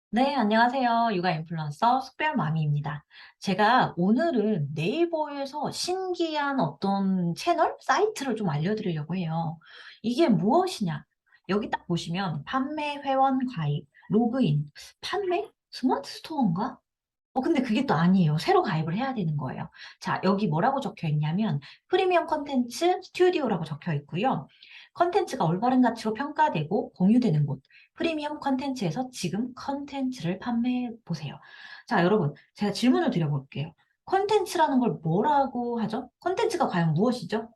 네, 안녕하세요. 육아 인플루언서 숙별맘이입니다. 제가 오늘은 네이버에서 신기한 어떤 채널, 사이트를 좀 알려드리려고 해요. 이게 무엇이냐? 여기 딱 보시면 판매 회원 가입, 로그인, 판매? 스마트 스토어인가? 근데 그게 또 아니에요. 새로 가입을 해야 되는 거예요. 자, 여기 뭐라고 적혀 있냐면 프리미엄 컨텐츠 스튜디오라고 적혀 있고요. 컨텐츠가 올바른 가치로 평가되고 공유되는 곳. 프리미엄 컨텐츠에서 지금 컨텐츠를 판매해 보세요. 자, 여러분, 제가 질문을 드려볼게요. 컨텐츠라는 걸 뭐라고 하죠? 컨텐츠가 과연 무엇이죠?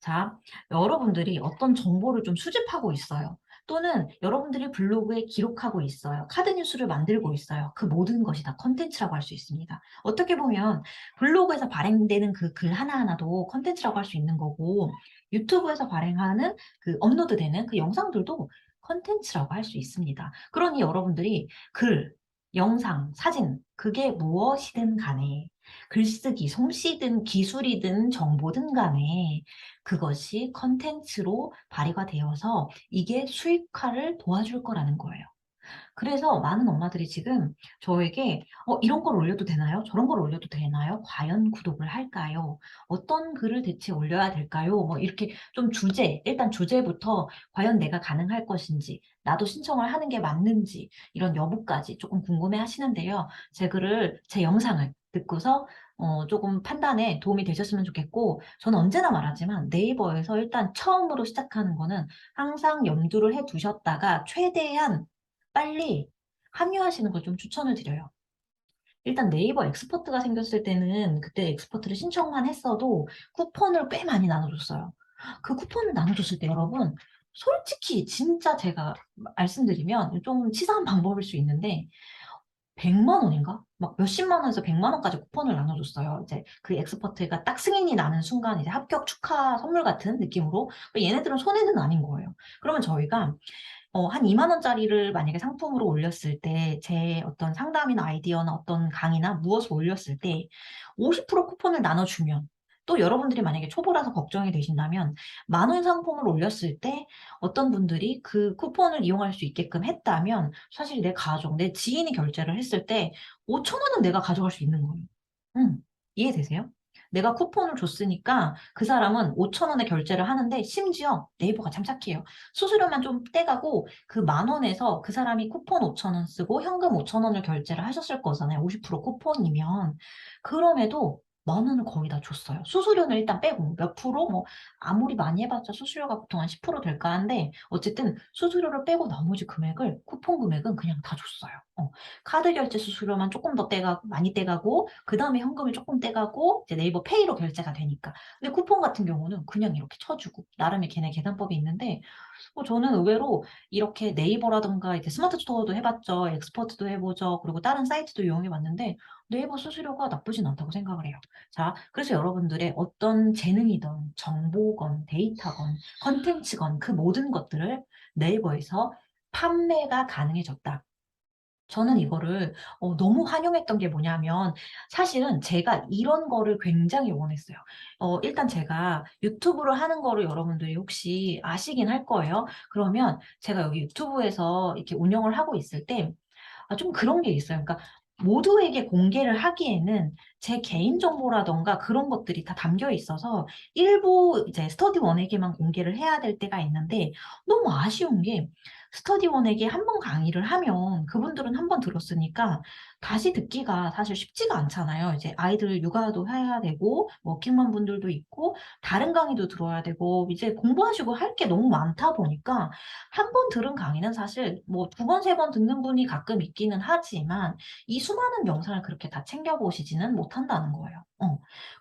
자, 여러분들이 어떤 정보를 좀 수집하고 있어요. 또는 여러분들이 블로그에 기록하고 있어요. 카드 뉴스를 만들고 있어요. 그 모든 것이 다 컨텐츠라고 할 수 있습니다. 어떻게 보면 블로그에서 발행되는 그 글 하나하나도 컨텐츠라고 할 수 있는 거고, 유튜브에서 발행하는 그 업로드되는 그 영상들도 컨텐츠라고 할 수 있습니다. 그러니 여러분들이 글, 영상, 사진, 그게 무엇이든 간에 글쓰기, 솜씨든 기술이든 정보든 간에 그것이 컨텐츠로 발휘가 되어서 이게 수익화를 도와줄 거라는 거예요. 그래서 많은 엄마들이 지금 저에게 이런 걸 올려도 되나요? 저런 걸 올려도 되나요? 과연 구독을 할까요? 어떤 글을 대체 올려야 될까요? 뭐 이렇게 좀 일단 주제부터 과연 내가 가능할 것인지, 나도 신청을 하는 게 맞는지 이런 여부까지 조금 궁금해 하시는데요. 제 영상을 듣고서 조금 판단에 도움이 되셨으면 좋겠고, 저는 언제나 말하지만 네이버에서 일단 처음으로 시작하는 거는 항상 염두를 해 두셨다가 최대한 빨리 합류하시는 걸 좀 추천을 드려요. 일단 네이버 엑스퍼트가 생겼을 때는 그때 엑스퍼트를 신청만 했어도 쿠폰을 꽤 많이 나눠줬어요. 그 쿠폰을 나눠줬을 때 여러분, 솔직히 진짜 제가 말씀드리면 좀 치사한 방법일 수 있는데 100만 원인가? 막 몇십만 원에서 100만 원까지 쿠폰을 나눠줬어요. 이제 그 엑스퍼트가 딱 승인이 나는 순간 이제 합격 축하 선물 같은 느낌으로 얘네들은 손해는 아닌 거예요. 그러면 저희가 한 2만 원짜리를 만약에 상품으로 올렸을 때 제 어떤 상담이나 아이디어나 어떤 강의나 무엇을 올렸을 때 50% 쿠폰을 나눠주면 또 여러분들이 만약에 초보라서 걱정이 되신다면 10,000원 상품을 올렸을 때 어떤 분들이 그 쿠폰을 이용할 수 있게끔 했다면 사실 내 가족, 내 지인이 결제를 했을 때 5,000원은 내가 가져갈 수 있는 거예요. 이해되세요? 내가 쿠폰을 줬으니까 그 사람은 5,000원에 결제를 하는데 심지어 네이버가 참 착해요. 수수료만 좀 떼가고 그 10,000원에서 그 사람이 쿠폰 5,000원 쓰고 현금 5,000원을 결제를 하셨을 거잖아요. 50% 쿠폰이면. 그럼에도 10,000원을 거의 다 줬어요. 수수료는 일단 빼고 몇 프로 뭐 아무리 많이 해봤자 수수료가 보통 한 10% 될까 한데 어쨌든 수수료를 빼고 나머지 금액을 쿠폰 금액은 그냥 다 줬어요. 카드 결제 수수료만 조금 더 떼가고 많이 떼가고 그다음에 현금을 조금 떼가고 이제 네이버 페이로 결제가 되니까. 근데 쿠폰 같은 경우는 그냥 이렇게 쳐주고 나름의 걔네 계산법이 있는데 저는 의외로 이렇게 네이버라든가 이제 스마트 스토어도 해봤죠. 엑스퍼트도 해보죠. 그리고 다른 사이트도 이용해봤는데 네이버 수수료가 나쁘진 않다고 생각을 해요. 자, 그래서 여러분들의 어떤 재능이든 정보건 데이터건 컨텐츠건 그 모든 것들을 네이버에서 판매가 가능해졌다. 저는 이거를 너무 환영했던 게 뭐냐면 사실은 제가 이런 거를 굉장히 원했어요. 일단 제가 유튜브를 하는 거를 여러분들이 혹시 아시긴 할 거예요. 그러면 제가 여기 유튜브에서 이렇게 운영을 하고 있을 때 좀 그런 게 있어요. 그러니까 모두에게 공개를 하기에는 제 개인정보라든가 그런 것들이 다 담겨 있어서 일부 이제 스터디원에게만 공개를 해야 될 때가 있는데 너무 아쉬운 게 스터디원에게 한 번 강의를 하면 그분들은 한 번 들었으니까 다시 듣기가 사실 쉽지가 않잖아요. 이제 아이들 육아도 해야 되고 워킹맘 분들도 있고 다른 강의도 들어야 되고 이제 공부하시고 할 게 너무 많다 보니까 한 번 들은 강의는 사실 뭐 두 번, 세 번 듣는 분이 가끔 있기는 하지만 이 수많은 영상을 그렇게 다 챙겨 보시지는 못한다는 거예요.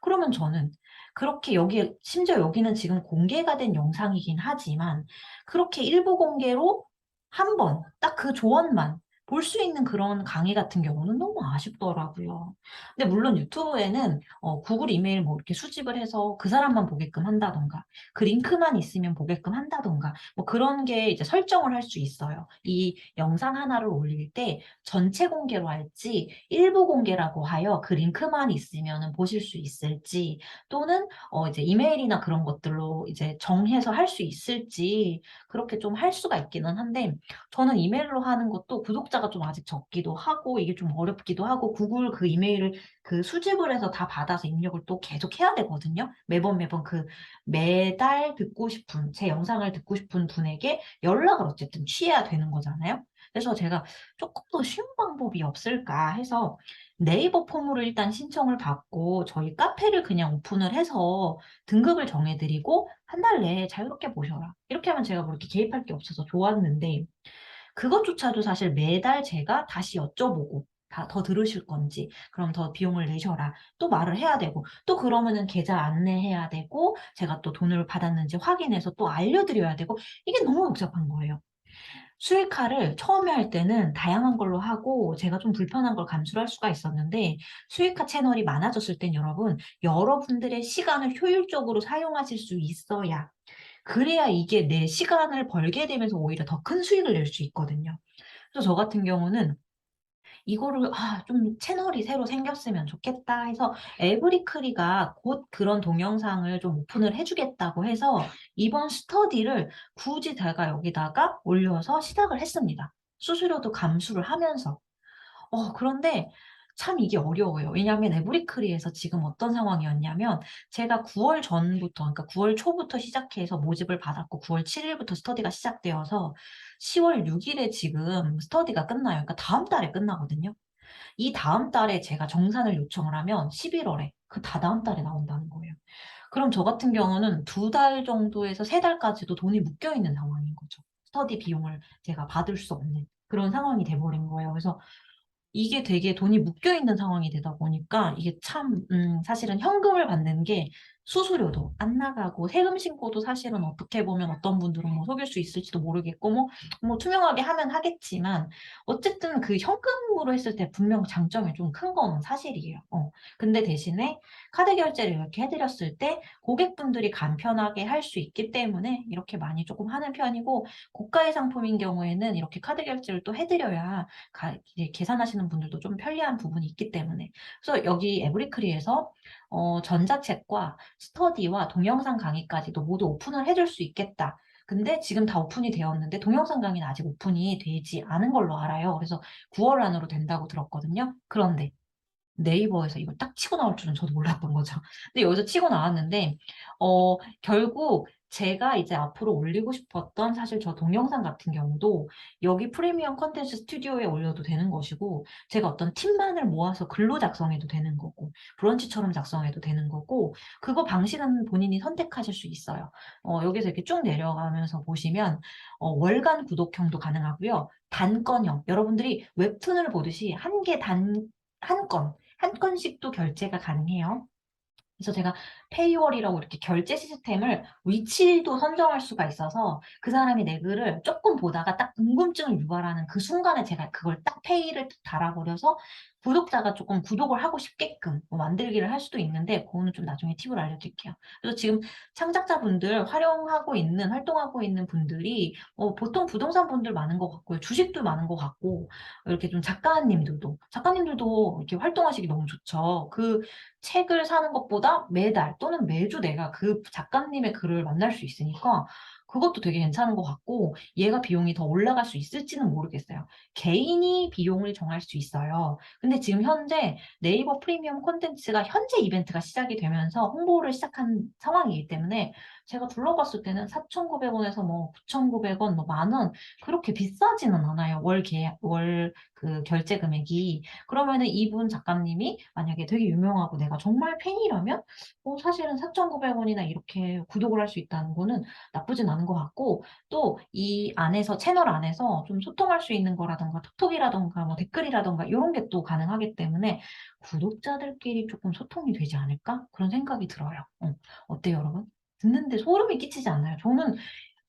그러면 저는 그렇게 여기에 심지어 여기는 지금 공개가 된 영상이긴 하지만 그렇게 일부 공개로 한 번 딱 그 조언만 볼 수 있는 그런 강의 같은 경우는 너무 아쉽더라고요. 근데 물론 유튜브에는 구글 이메일 뭐 이렇게 수집을 해서 그 사람만 보게끔 한다든가 그 링크만 있으면 보게끔 한다든가 뭐 그런 게 이제 설정을 할 수 있어요. 이 영상 하나를 올릴 때 전체 공개로 할지 일부 공개라고 하여 그 링크만 있으면은 보실 수 있을지 또는 이제 이메일이나 그런 것들로 이제 정해서 할 수 있을지 그렇게 좀 할 수가 있기는 한데 저는 이메일로 하는 것도 구독자가 좀 아직 적기도 하고 이게 좀 어렵기도 하고 구글 그 이메일을 그 수집을 해서 다 받아서 입력을 또 계속 해야 되거든요. 매번 그 매달 듣고 싶은 제 영상을 듣고 싶은 분에게 연락을 어쨌든 취해야 되는 거잖아요. 그래서 제가 조금 더 쉬운 방법이 없을까 해서 네이버 폼으로 일단 신청을 받고 저희 카페를 그냥 오픈을 해서 등급을 정해 드리고 한 달 내에 자유롭게 모셔라. 이렇게 하면 제가 뭐 이렇게 개입할 게 없어서 좋았는데 그것조차도 사실 매달 제가 다시 여쭤보고 다 더 들으실 건지 그럼 더 비용을 내셔라 또 말을 해야 되고 또 그러면은 계좌 안내해야 되고 제가 또 돈을 받았는지 확인해서 또 알려드려야 되고 이게 너무 복잡한 거예요. 수익화를 처음에 할 때는 다양한 걸로 하고 제가 좀 불편한 걸 감수를 할 수가 있었는데 수익화 채널이 많아졌을 땐 여러분 여러분들의 시간을 효율적으로 사용하실 수 있어야 그래야 이게 내 시간을 벌게 되면서 오히려 더 큰 수익을 낼 수 있거든요. 그래서 저 같은 경우는 이거를 '아 좀 채널이 새로 생겼으면 좋겠다.' 해서 에브리크리가 곧 그런 동영상을 좀 오픈을 해 주겠다고 해서 이번 스터디를 굳이 제가 여기다가 올려서 시작을 했습니다. 수수료도 감수를 하면서. 그런데 참 이게 어려워요. 왜냐하면 에브리크리에서 지금 어떤 상황이었냐면 제가 9월 전부터 그러니까 9월 초부터 시작해서 모집을 받았고 9월 7 일부터 스터디가 시작되어서 10월 6 일에 지금 스터디가 끝나요. 그러니까 다음 달에 끝나거든요. 이 다음 달에 제가 정산을 요청을 하면 11 월에 그 다다음 달에 나온다는 거예요. 그럼 저 같은 경우는 2달 정도에서 3 달까지도 돈이 묶여 있는 상황인 거죠. 스터디 비용을 제가 받을 수 없는 그런 상황이 돼 버린 거예요. 그래서 이게 되게 돈이 묶여 있는 상황이 되다 보니까 이게 참 사실은 현금을 받는 게 수수료도 안 나가고 세금 신고도 사실은 어떻게 보면 어떤 분들은 뭐 속일 수 있을지도 모르겠고 뭐 투명하게 하면 하겠지만 어쨌든 그 현금으로 했을 때 분명 장점이 좀 큰 거는 사실이에요. 근데 대신에 카드 결제를 이렇게 해 드렸을 때 고객분들이 간편하게 할 수 있기 때문에 이렇게 많이 쪼끔 하는 편이고 고가의 상품인 경우에는 이렇게 카드 결제를 또 해 드려야 이제 계산하시는 분들도 좀 편리한 부분이 있기 때문에. 그래서 여기 에브리크리에서 전자책과 스터디와 동영상 강의까지도 모두 오픈을 해줄 수 있겠다. 근데 지금 다 오픈이 되었는데 동영상 강의는 아직 오픈이 되지 않은 걸로 알아요. 그래서 9월 안으로 된다고 들었거든요. 그런데 네이버에서 이걸 딱 치고 나올 줄은 저도 몰랐던 거죠. 근데 여기서 치고 나왔는데 결국 제가 이제 앞으로 올리고 싶었던 사실 저 동영상 같은 경우도 여기 프리미엄 콘텐츠 스튜디오에 올려도 되는 것이고 제가 어떤 팀만을 모아서 글로 작성해도 되는 거고 브런치처럼 작성해도 되는 거고 그거 방식은 본인이 선택하실 수 있어요. 여기서 이렇게 쭉 내려가면서 보시면 월간 구독형도 가능하고요. 단건형 여러분들이 웹툰을 보듯이 한 개 한 건, 한 건씩도 결제가 가능해요. 그래서 제가 페이월이라고 이렇게 결제 시스템을 위치도 선정할 수가 있어서 그 사람이 내 글을 쪼끔 보다가 딱 궁금증을 유발하는 그 순간에 제가 그걸 딱 페이를 딱 달아 버려서 구독자가 쪼끔 구독을 하고 싶게끔 뭐 만들기를 할 수도 있는데 고거는 좀 나중에 팁을 알려드릴게요. 그래서 지금 창작자분들 활동하고 있는 분들이 보통 부동산 분들 많은 것 같고요. 주식도 많은 것 같고 이렇게 좀 작가님들도 이렇게 활동하시기 너무 좋죠. 그 책을 사는 것보다 매달 또는 매주 내가 그 작가님의 글을 만날 수 있으니까 그것도 되게 괜찮은 것 같고 얘가 비용이 더 올라갈 수 있을지는 모르겠어요. 개인이 비용을 정할 수 있어요. 근데 지금 현재 네이버 프리미엄 콘텐츠가 현재 이벤트가 시작이 되면서 홍보를 시작한 상황이기 때문에 제가 둘러봤을 때는 4,900 원에서 뭐 9,900 원, 뭐 10,000원 그렇게 비싸지는 않아요. 월 그 결제 금액이. 그러면은 이분 작가님이 만약에 되게 유명하고 내가 정말 팬이라면 사실은 4,900 원이나 이렇게 구독을 할 수 있다는 거는 나쁘진 않은 것 같고 또 이 안에서 채널 안에서 좀 소통할 수 있는 거라든가 톡톡이라든가 뭐 댓글이라든가 요런 게 또 가능하기 때문에 '구독자들끼리 쪼끔 소통이 되지 않을까?' 그런 생각이 들어요. 어때요 여러분? 듣는데 소름이 끼치지 않아요? 저는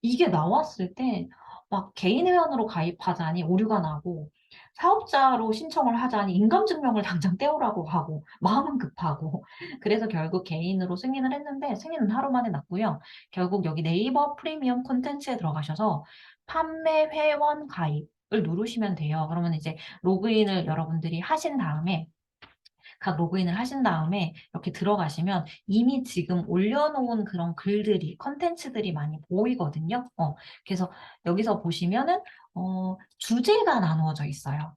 이게 나왔을 때 막 개인 회원으로 가입하자니 오류가 나고 사업자로 신청을 하자니 인감증명을 당장 떼오라고 하고 마음은 급하고 그래서 결국 개인으로 승인을 했는데 승인은 하루 만에 났고요. 결국 여기 네이버 프리미엄 콘텐츠에 들어가셔서 판매 회원 가입을 누르시면 돼요. 그러면 이제 로그인을 여러분들이 하신 다음에 각 로그인을 하신 다음에 이렇게 들어가시면 이미 지금 올려놓은 그런 글들이 컨텐츠들이 많이 보이거든요. 그래서 여기서 보시면은 주제가 나누어져 있어요.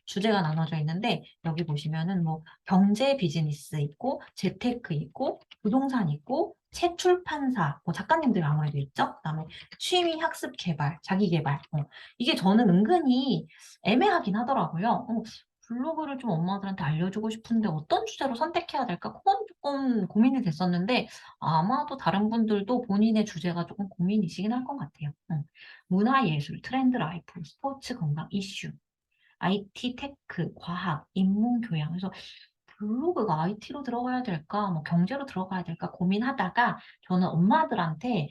주제가 나눠져 있는데 여기 보시면은 뭐 경제 비즈니스 있고 재테크 있고 부동산 있고 책 출판사 뭐 작가님들 아무래도 있죠. 그다음에 취미 학습 개발, 자기 개발. 이게 저는 은근히 애매하긴 하더라고요. 블로그를 좀 엄마들한테 알려주고 싶은데 어떤 주제로 선택해야 될까? 그건 조금 고민이 됐었는데 아마도 다른 분들도 본인의 주제가 조금 고민이시긴 할 것 같아요. 문화예술, 트렌드 라이프, 스포츠 건강 이슈, IT 테크, 과학, 인문 교양. 그래서 블로그가 IT로 들어가야 될까, 뭐 경제로 들어가야 될까 고민하다가 저는 엄마들한테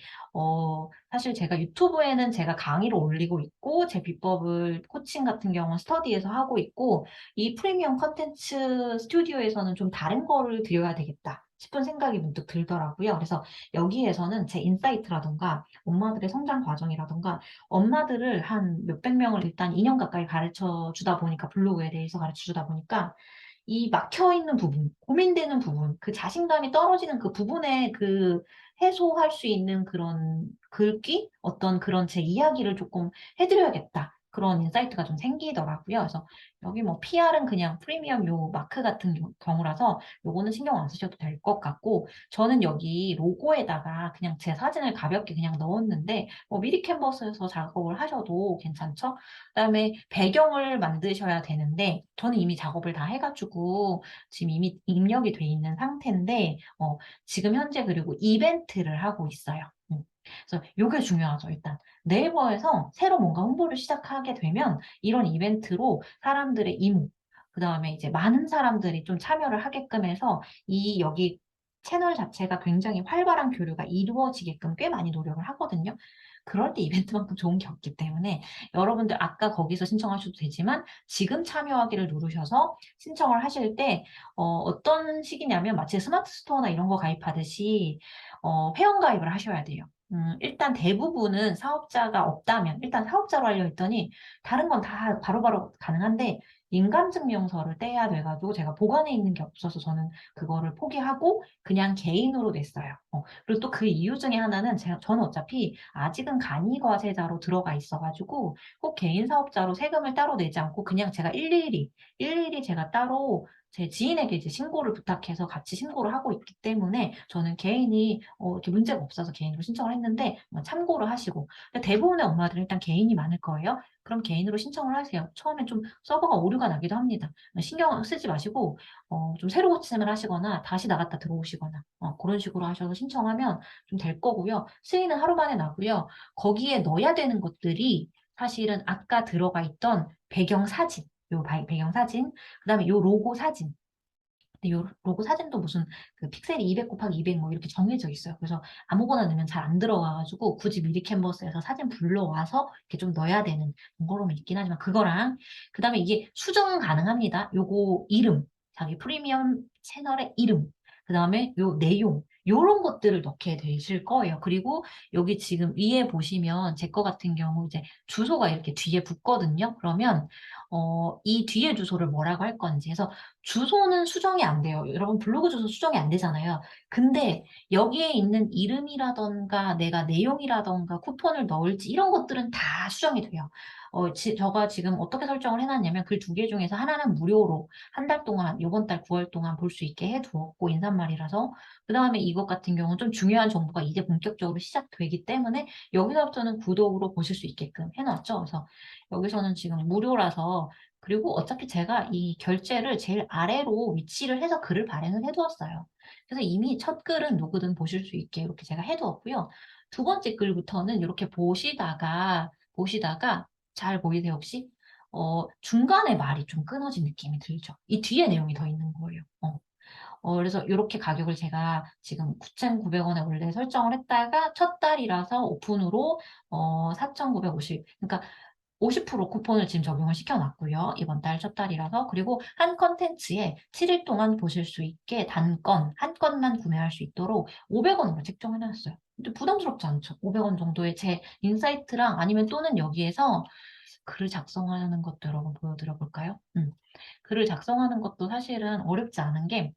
사실 제가 유튜브에는 제가 강의를 올리고 있고 제 비법을 코칭 같은 경우는 스터디에서 하고 있고 이 프리미엄 컨텐츠 스튜디오에서는 좀 다른 거를 드려야 되겠다 싶은 생각이 문득 들더라고요. 그래서 여기에서는 제 인사이트라든가 엄마들의 성장 과정이라든가 엄마들을 한 몇백 명을 일단 2년 가까이 가르쳐 주다 보니까 블로그에 대해서 가르쳐 주다 보니까 이 막혀 있는 부분, 고민되는 부분, 그 자신감이 떨어지는 그 부분에 그 해소할 수 있는 그런 글귀? 어떤 그런 제 이야기를 조금 해 드려야겠다. 그런 인사이트가 좀 생기더라고요. 그래서 여기 뭐 PR은 그냥 프리미엄 요 마크 같은 경우라서 요거는 신경 안 쓰셔도 될 것 같고 저는 여기 로고에다가 그냥 제 사진을 가볍게 그냥 넣었는데 뭐 미리 캔버스에서 작업을 하셔도 괜찮죠? 그다음에 배경을 만드셔야 되는데 저는 이미 작업을 다 해 가지고 지금 이미 입력이 돼 있는 상태인데 지금 현재 그리고 이벤트를 하고 있어요. 그래서 요게 중요하죠 일단. 네이버에서 새로 뭔가 홍보를 시작하게 되면 이런 이벤트로 사람들의 이목 그다음에 이제 많은 사람들이 좀 참여를 하게끔 해서 이 여기 채널 자체가 굉장히 활발한 교류가 이루어지게끔 꽤 많이 노력을 하거든요. 그럴 때 이벤트만큼 좋은 게 없기 때문에 여러분들 아까 거기서 신청하셔도 되지만 지금 참여하기를 누르셔서 신청을 하실 때 어떤 식이냐면 마치 스마트 스토어나 이런 거 가입하듯이 회원 가입을 하셔야 돼요. 일단 대부분은 사업자가 없다면 일단 사업자로 하려 했더니 다른 건 다 바로바로 가능한데 인감증명서를 떼야 돼 가지고 제가 보관해 있는 게 없어서 저는 그거를 포기하고 그냥 개인으로 냈어요. 그리고 또 그 이유 중에 하나는 저는 어차피 아직은 간이과세자로 들어가 있어 가지고 꼭 개인 사업자로 세금을 따로 내지 않고 그냥 제가 일일이 제가 따로 제 지인에게 이제 신고를 부탁해서 같이 신고를 하고 있기 때문에 저는 개인이 이렇게 문제가 없어서 개인으로 신청을 했는데 참고를 하시고 근데 대부분의 엄마들은 일단 개인이 많을 거예요. 그럼 개인으로 신청을 하세요. 처음엔 좀 서버가 오류가 나기도 합니다. 신경 쓰지 마시고 좀 새로 고침을 하시거나 다시 나갔다 들어오시거나 그런 식으로 하셔서 신청하면 좀 될 거고요. 승인은 하루 만에 나고요. 거기에 넣어야 되는 것들이 사실은 아까 들어가 있던 배경 사진, 요 배경 사진, 그다음에 요 로고 사진. 근데 요 로고 사진도 무슨 그 픽셀이 200 곱하기 200 뭐 이렇게 정해져 있어요. 그래서 아무거나 넣으면 잘 안 들어가 가지고 굳이 미리 캔버스에서 사진 불러와서 이렇게 좀 넣어야 되는 번거로움이 있긴 하지만 그거랑 그다음에 이게 수정 가능합니다. 요거 이름, 자기 프리미엄 채널의 이름, 그다음에 요 내용 요런 것들을 넣게 되실 거예요. 그리고 여기 지금 위에 보시면 제 거 같은 경우 이제 주소가 이렇게 뒤에 붙거든요. 그러면 이 뒤에 주소를 뭐라고 할 건지 해서 주소는 수정이 안 돼요. 여러분 블로그 주소 수정이 안 되잖아요. 근데 여기에 있는 이름이라든가 내가 내용이라든가 쿠폰을 넣을지 이런 것들은 다 수정이 돼요. 제가 지금 어떻게 설정을 해 놨냐면 그 두 개 중에서 하나는 무료로 한 달 동안 요번 달 9월 동안 볼 수 있게 해 두었고 인사말이라서 그다음에 이것 같은 경우는 좀 중요한 정보가 이제 본격적으로 시작되기 때문에 여기서부터는 구독으로 보실 수 있게끔 해 놨죠. 그래서 여기서는 지금 무료라서 그리고 어차피 제가 이 결제를 제일 아래로 위치를 해서 글을 발행을 해 두었어요. 그래서 이미 첫 글은 누구든 보실 수 있게 이렇게 제가 해 두었고요. 두 번째 글부터는 이렇게 보시다가 잘 보이세요 혹시? 중간에 말이 좀 끊어진 느낌이 들죠. 이 뒤에 내용이 더 있는 거예요. 그래서 요렇게 가격을 제가 지금 9,900 원에 원래 설정을 했다가 첫 달이라서 오픈으로 4,950 그러니까 50% 쿠폰을 지금 적용을 시켜 놨고요. 이번 달 첫 달이라서. 그리고 한 콘텐츠에 7일 동안 보실 수 있게 단건, 한 건만 구매할 수 있도록 500 원으로 책정해 놨어요. 근데 부담스럽지 않죠? 500원 정도의 제 인사이트랑 아니면 또는 여기에서 글을 작성하는 것도 여러분 보여드려 볼까요? 글을 작성하는 것도 사실은 어렵지 않은 게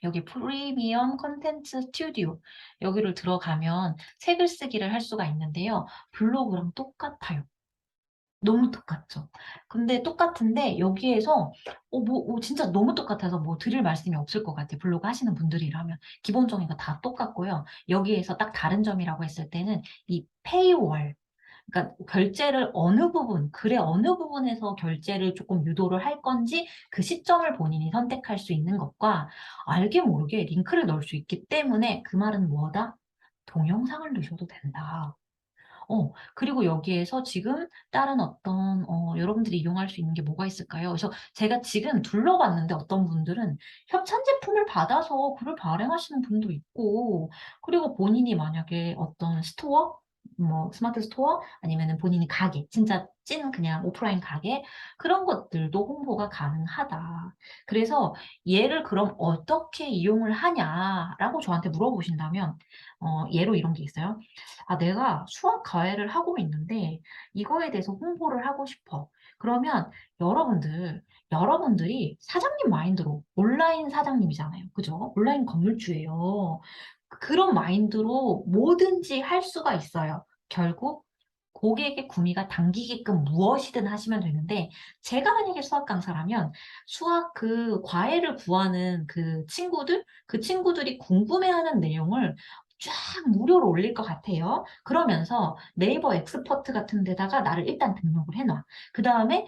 여기 프리미엄 콘텐츠 스튜디오 여기를 들어가면 책을 쓰기를 할 수가 있는데요. 블로그랑 똑같아요. 너무 똑같죠. 근데 똑같은데 여기에서 진짜 너무 똑같아서 뭐 드릴 말씀이 없을 것 같아요. 블로그 하시는 분들이라면. 기본적인 거 다 똑같고요. 여기에서 딱 다른 점이라고 했을 때는 이 페이월, 그러니까 결제를 어느 부분, 글의 어느 부분에서 결제를 조금 유도를 할 건지 그 시점을 본인이 선택할 수 있는 것과 알게 모르게 링크를 넣을 수 있기 때문에 그 말은 뭐다? 동영상을 넣으셔도 된다. 그리고 여기에서 지금 다른 어떤 여러분들이 이용할 수 있는 게 뭐가 있을까요? 그래서 제가 지금 둘러봤는데 어떤 분들은 협찬 제품을 받아서 글을 발행하시는 분도 있고, 그리고 본인이 만약에 어떤 스토어, 뭐 스마트 스토어 아니면은 본인이 가게, 진짜 찐 그냥 오프라인 가게 그런 것들도 홍보가 가능하다. 그래서 얘를 그럼 어떻게 이용을 하냐라고 저한테 물어보신다면 예로 이런 게 있어요. 아, 내가 수학 과외를 하고 있는데 이거에 대해서 홍보를 하고 싶어. 그러면 여러분들이 사장님 마인드로 온라인 사장님이잖아요. 그죠? 온라인 건물주예요. 그런 마인드로 뭐든지 할 수가 있어요. 결국 고객의 구미가 당기게끔 무엇이든 하시면 되는데 제가 만약에 수학 강사라면 수학 그 과외를 구하는 그 친구들이 궁금해하는 내용을 쫙 무료로 올릴 것 같아요. 그러면서 네이버 엑스퍼트 같은 데다가 나를 일단 등록을 해놔. 그 다음에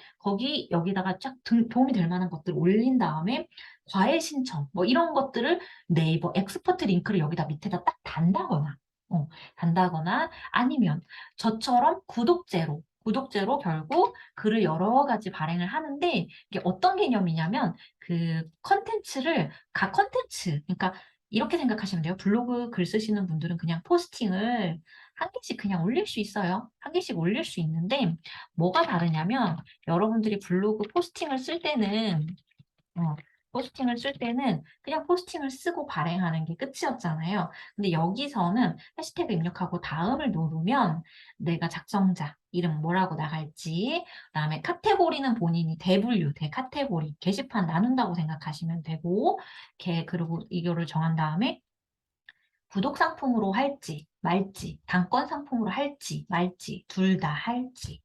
여기다가 쫙 도움이 될 만한 것들 올린 다음에 과외 신청 뭐 이런 것들을 네이버 엑스퍼트 링크를 여기다 밑에다 딱 어, 단다거나 아니면 저처럼 구독제로 결국 글을 여러 가지 발행을 하는데 이게 어떤 개념이냐면 그 각 컨텐츠, 그러니까 이렇게 생각하시면 돼요. 블로그 글 쓰시는 분들은 그냥 포스팅을 한 개씩 그냥 올릴 수 있어요. 한 개씩 올릴 수 있는데 뭐가 다르냐면 여러분들이 블로그 어, 포스팅을 쓸 때는 그냥 포스팅을 쓰고 발행하는 게 끝이었잖아요. 근데 여기서는 해시태그 입력하고 다음을 누르면 내가 작성자, 이름 뭐라고 나갈지, 그다음에 카테고리는 본인이 대카테고리, 게시판 나눈다고 생각하시면 되고, 그리고 이거를 정한 다음에 구독 상품으로 할지 말지, 단권 상품으로 할지 말지, 둘 다 할지,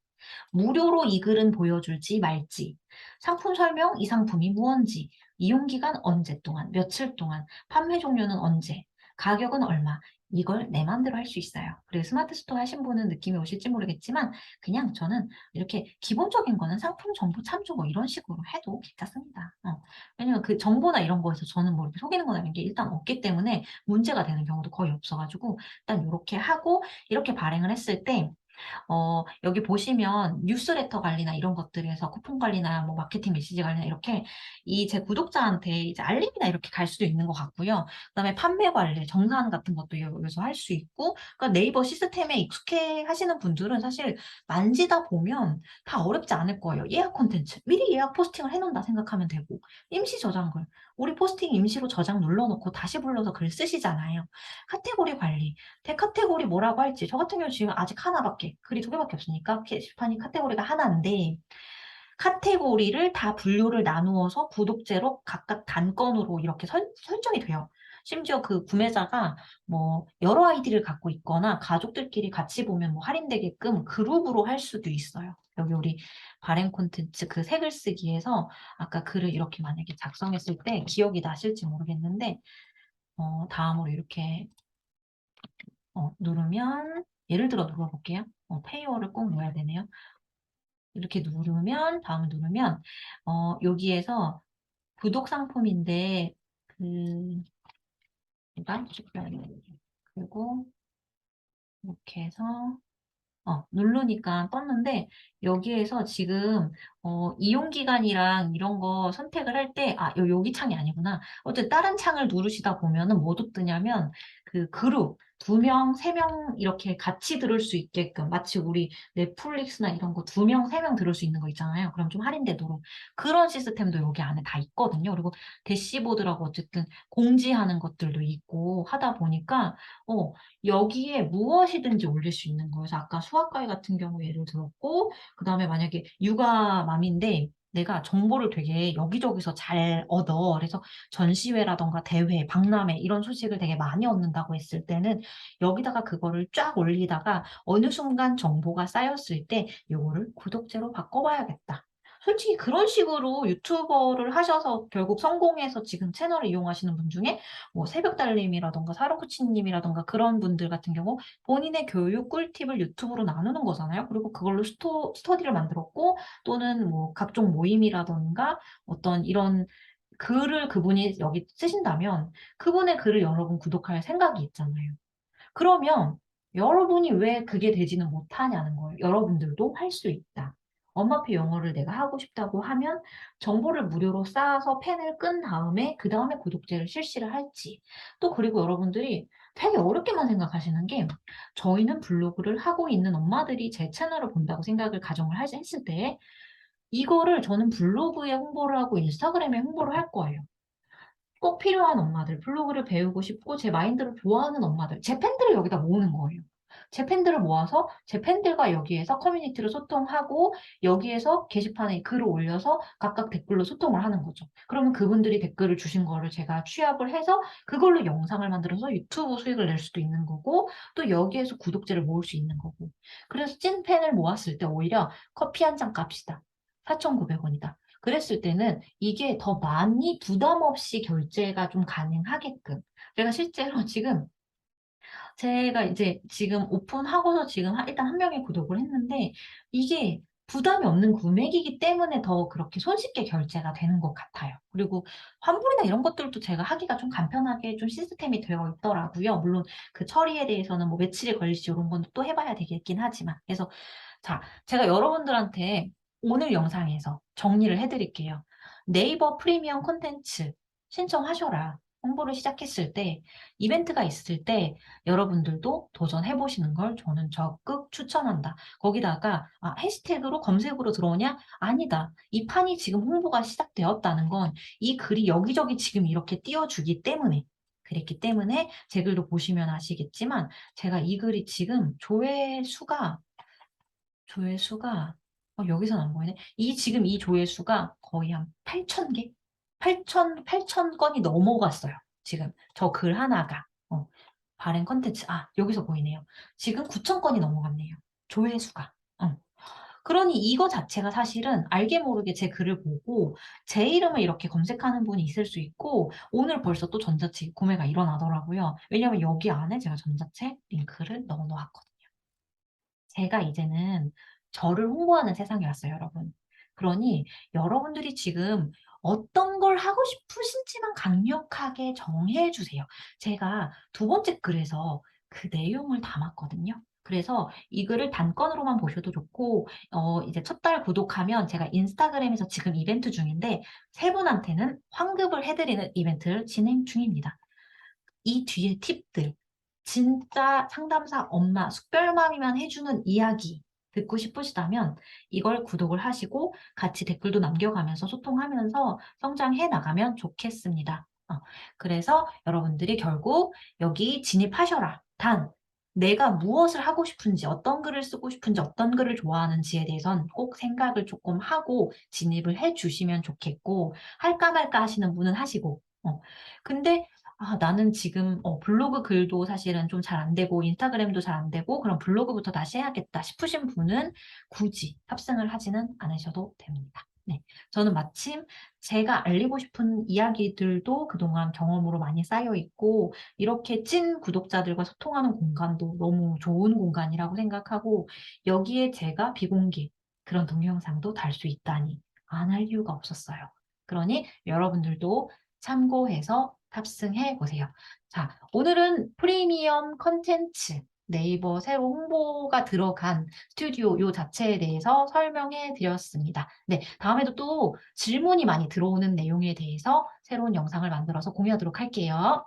무료로 이 글은 보여줄지 말지, 상품 설명, 이 상품이 무언지, 이용기간 언제 동안, 며칠 동안, 판매 종류는 언제, 가격은 얼마, 이걸 내 맘대로 할 수 있어요. 그리고 스마트 스토어 하신 분은 느낌이 오실지 모르겠지만 그냥 저는 이렇게 기본적인 거는 상품 정보 참조 뭐 이런 식으로 해도 괜찮습니다. 왜냐면 그 정보나 이런 거에서 저는 뭐 이렇게 속이는 거나 이런 게 일단 없기 때문에 문제가 되는 경우도 거의 없어가지고 일단 이렇게 하고 이렇게 발행을 했을 때 여기 보시면 뉴스레터 관리나 이런 것들에서 쿠폰 관리나 뭐 마케팅 메시지 관리나 이렇게 제 구독자한테 이제 알림이나 이렇게 갈 수도 있는 것 같고요. 그다음에 판매 관리, 정산 같은 것도 여기서 할 수 있고, 그러니까 네이버 시스템에 익숙해 하시는 분들은 사실 만지다 보면 다 어렵지 않을 거예요. 예약 콘텐츠, 미리 예약 포스팅을 해놓는다 생각하면 되고, 임시 저장글, 우리 포스팅 임시로 저장 눌러놓고 다시 불러서 글 쓰시잖아요. 카테고리 관리, 대카테고리 뭐라고 할지 저 같은 경우 지금 아직 하나밖에 글이 두 개밖에 없으니까 게시판이 카테고리가 하나인데 카테고리를 다 분류를 나누어서 구독제로 각각 단건으로 이렇게 설정이 돼요. 심지어 그 구매자가 뭐 여러 아이디를 갖고 있거나 가족들끼리 같이 보면 뭐 할인되게끔 그룹으로 할 수도 있어요. 여기 우리 발행 콘텐츠 그 색을 쓰기에서 아까 글을 이렇게 만약에 작성했을 때 기억이 나실지 모르겠는데 다음으로 이렇게 누르면 예를 들어 눌러볼게요. 페이월을 꼭 넣어야 되네요. 이렇게 누르면 다음을 누르면 여기에서 구독 상품인데 제가 그리고 이렇게 해서 누르니까 떴는데 여기에서 지금 이용 기간이랑 이런 거 선택을 할 때 여기 창이 아니구나. 어쨌든 다른 창을 누르시다 보면은 뭐도 뜨냐면 그 그룹 2명, 3명 이렇게 같이 들을 수 있게끔 마치 우리 넷플릭스나 이런 거 2명, 3명 들을 수 있는 거 있잖아요. 그럼 좀 할인되도록 그런 시스템도 여기 안에 다 있거든요. 그리고 대시보드라고 어쨌든 공지하는 것들도 있고 하다 보니까 여기에 무엇이든지 올릴 수 있는 거예요. 그래서 아까 수학과외 같은 경우 예를 들었고, 그 다음에 만약에 육아맘인데, 내가 정보를 되게 여기저기서 잘 얻어. 그래서 전시회라든가 대회, 박람회 이런 소식을 되게 많이 얻는다고 했을 때는 여기다가 그거를 쫙 올리다가 어느 순간 정보가 쌓였을 때 요거를 구독제로 바꿔봐야겠다. 솔직히 그런 식으로 유튜버를 하셔서 결국 성공해서 지금 채널을 이용하시는 분 중에 뭐 새벽달님이라든가 사로코치님이라든가 그런 분들 같은 경우 본인의 교육 꿀팁을 유튜브로 나누는 거잖아요. 그리고 그걸로 스터디를 만들었고 또는 뭐 각종 모임이라든가 어떤 이런 글을 그분이 여기 쓰신다면 그분의 글을 여러분 구독할 생각이 있잖아요. 그러면 여러분이 왜 그게 되지는 못하냐는 거예요. 여러분들도 할 수 있다. 엄마표 영어를 내가 하고 싶다고 하면 정보를 무료로 쌓아서 펜을 끈 다음에 그다음에 구독제를 실시를 할지. 또 그리고 여러분들이 되게 어렵게만 생각하시는 게 저희는 블로그를 하고 있는 엄마들이 제 채널을 본다고 생각을 가정을 했을 때 이거를 저는 블로그에 홍보를 하고 인스타그램에 홍보를 할 거예요. 꼭 필요한 엄마들, 블로그를 배우고 싶고 제 마인드를 좋아하는 엄마들, 제 팬들을 여기다 모으는 거예요. 제 팬들을 모아서 제 팬들과 여기에서 커뮤니티로 소통하고 여기에서 게시판에 글을 올려서 각각 댓글로 소통을 하는 거죠. 그러면 그분들이 댓글을 주신 거를 제가 취합을 해서 그걸로 영상을 만들어서 유튜브 수익을 낼 수도 있는 거고 또 여기에서 구독자를 모을 수 있는 거고 그래서 찐팬을 모았을 때 오히려 커피 한 잔 값이다. 4,900원이다. 그랬을 때는 이게 더 많이 부담 없이 결제가 좀 가능하게끔. 제가 실제로 지금 제가 이제 지금 오픈하고서 지금 일단 한 명이 구독을 했는데 이게 부담이 없는 금액이기 때문에 더 그렇게 손쉽게 결제가 되는 것 같아요. 그리고 환불이나 이런 것들도 제가 하기가 좀 간편하게 좀 시스템이 되어 있더라고요. 물론 그 처리에 대해서는 뭐 며칠이 걸릴지 이런 건 또 해봐야 되겠긴 하지만. 그래서 자, 제가 여러분들한테 오늘 영상에서 정리를 해드릴게요. 네이버 프리미엄 콘텐츠 신청하셔라. 홍보를 시작했을 때, 이벤트가 있을 때 여러분들도 도전해보시는 걸 저는 적극 추천한다. 거기다가 해시태그로 검색으로 들어오냐? 아니다. 이 판이 지금 홍보가 시작되었다는 건 이 글이 여기저기 지금 이렇게 띄워주기 때문에 그랬기 때문에 제 글도 보시면 아시겠지만 제가 이 글이 지금 조회수가 여기서는 안 보이네. 지금 이 조회수가 거의 한 8,000개? 8천 건이 넘어갔어요. 지금 저 글 하나가. 발행 컨텐츠. 여기서 보이네요. 지금 9천 건이 넘어갔네요. 조회수가. 그러니 이거 자체가 사실은 알게 모르게 제 글을 보고 제 이름을 이렇게 검색하는 분이 있을 수 있고 오늘 벌써 또 전자책 구매가 일어나더라고요. 왜냐면 여기 안에 제가 전자책 링크를 넣어 놓았거든요. 제가 이제는 저를 홍보하는 세상에 왔어요, 여러분. 그러니 여러분들이 지금 어떤 걸 하고 싶으신지만 강력하게 정해 주세요. 제가 두 번째 글에서 그 내용을 담았거든요. 그래서 이 글을 단건으로만 보셔도 좋고 이제 첫 달 구독하면 제가 인스타그램에서 지금 이벤트 중인데 세 분한테는 환급을 해드리는 이벤트를 진행 중입니다. 이 뒤에 팁들, 진짜 상담사 엄마, 숙별맘이만 해주는 이야기 듣고 싶으시다면 이걸 구독을 하시고 같이 댓글도 남겨가면서 소통하면서 성장해 나가면 좋겠습니다. 그래서 여러분들이 결국 여기 진입하셔라. 단, 내가 무엇을 하고 싶은지, 어떤 글을 쓰고 싶은지, 어떤 글을 좋아하는지에 대해선 꼭 생각을 조금 하고 진입을 해 주시면 좋겠고, 할까 말까 하시는 분은 하시고, 근데 나는 지금 블로그 글도 사실은 좀 잘 안 되고 인스타그램도 잘 안 되고 그럼 블로그부터 다시 해야겠다 싶으신 분은 굳이 탑승을 하지는 않으셔도 됩니다. 네, 저는 마침 제가 알리고 싶은 이야기들도 그동안 경험으로 많이 쌓여 있고 이렇게 찐 구독자들과 소통하는 공간도 너무 좋은 공간이라고 생각하고 여기에 제가 비공개 그런 동영상도 달 수 있다니 안 할 이유가 없었어요. 그러니 여러분들도 참고해서 탑승해 보세요. 자, 오늘은 프리미엄 컨텐츠 네이버 새로 홍보가 들어간 스튜디오 요 자체에 대해서 설명해 드렸습니다. 네, 다음에도 또 질문이 많이 들어오는 내용에 대해서 새로운 영상을 만들어서 공유하도록 할게요.